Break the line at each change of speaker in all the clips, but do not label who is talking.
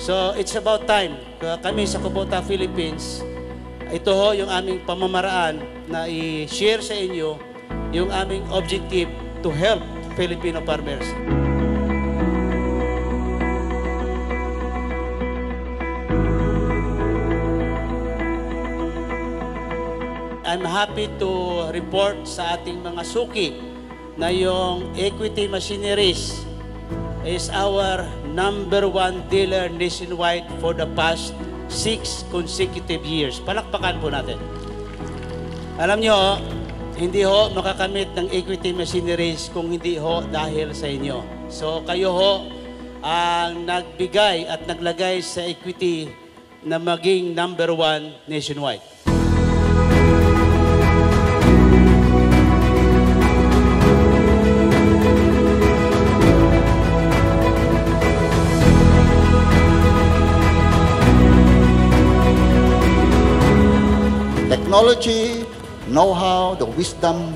So, it's about time. Kami sa Kubota, Philippines, ito ho yung aming pamamaraan na i-share sa inyo yung aming objective to help Filipino farmers. I'm happy to report sa ating mga suki na yung Equity Machineries is our #1 dealer nationwide for the past 6 consecutive years. Palakpakan po natin. Alam nyo, hindi ho makakamit ng Equity Machineries kung hindi ho dahil sa inyo. So kayo ho ang nagbigay at naglagay sa Equity na maging #1 nationwide.
Technology, know-how, the wisdom,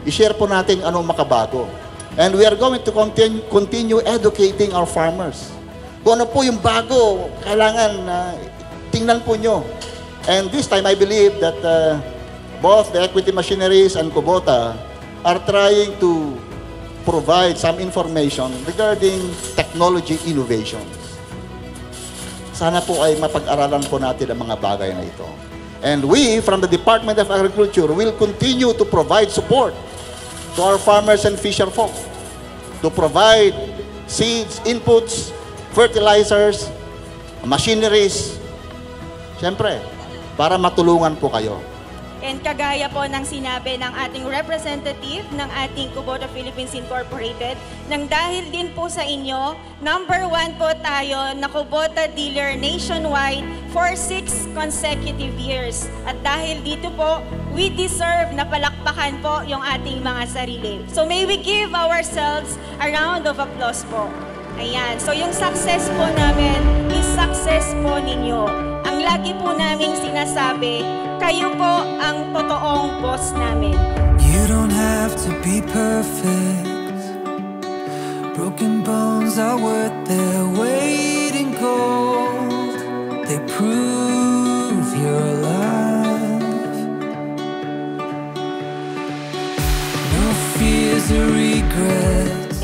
i-share po natin ano makabago. And we are going to continue educating our farmers. Kung ano po yung bago, kailangan tingnan po nyo. And this time, I believe that both the Equity Machineries and Kubota are trying to provide some information regarding technology innovations. Sana po ay mapag-aralan po natin ang mga bagay na ito. And we, from the Department of Agriculture, will continue to provide support to our farmers and fisher folk, to provide seeds, inputs, fertilizers, machineries, siyempre, para matulungan po kayo.
And kagaya po ng sinabi ng ating representative ng ating Kubota Philippines Incorporated, nang dahil din po sa inyo, #1 po tayo na Kubota dealer nationwide for 6 consecutive years. At dahil dito po, we deserve na palakpakan po yung ating mga sarili. So may we give ourselves a round of applause po. Ayan. So yung success po namin is success po ninyo. Ang lagi po naming sinasabi, kayo po ang totoong boss namin.
You don't have to be perfect. Broken bones are worth their weight in gold. They prove you're alive. No fears or regrets.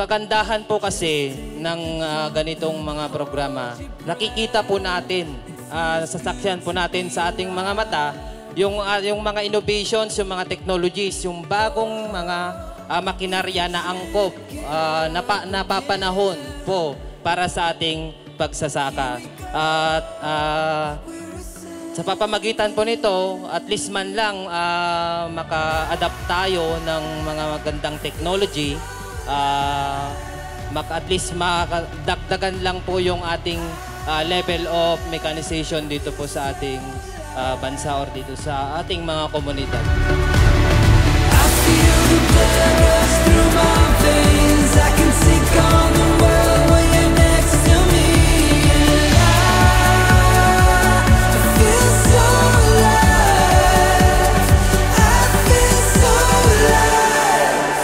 Kagandahan po kasi ng ganitong mga programa, nakikita po natin, sasaksihan po natin sa ating mga mata, yung mga innovations, yung mga technologies, yung bagong mga makinarya na angkop, napapanahon po para sa ating pagsasaka. At sa papamagitan po nito, at least man lang maka-adapt tayo ng mga magandang technology, at least makadagdagan lang po yung ating level of mechanization dito po sa ating bansa or dito sa ating mga komunidad.
I feel the blood rush through my veins. I can take on the world when you're next to me. And I feel so alive. I feel so alive.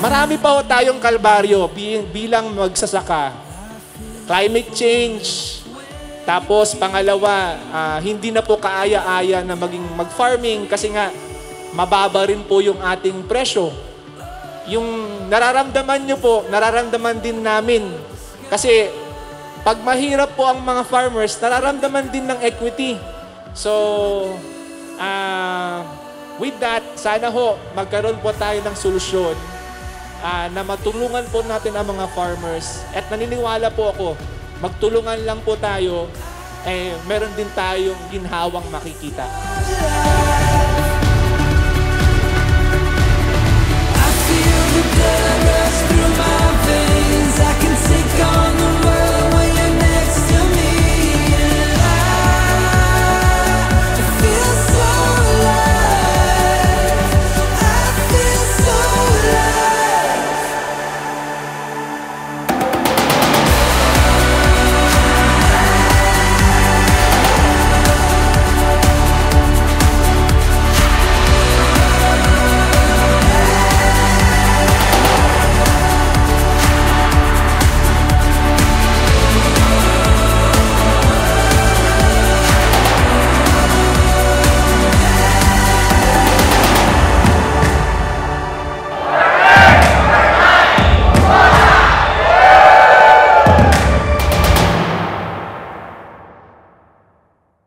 Marami pa tayong kalbaryo bilang magsasaka. Climate change. Tapos pangalawa, hindi na po kaaya-aya na mag-farming kasi nga mababa rin po yung ating presyo. Yung nararamdaman nyo po, nararamdaman din namin. Kasi pag mahirap po ang mga farmers, nararamdaman din ng equity. So, with that, sana ho, magkaroon po tayo ng solusyon na matulungan po natin ang mga farmers. At naniniwala po ako, magtulungan lang po tayo, meron din tayong ginhawang makikita.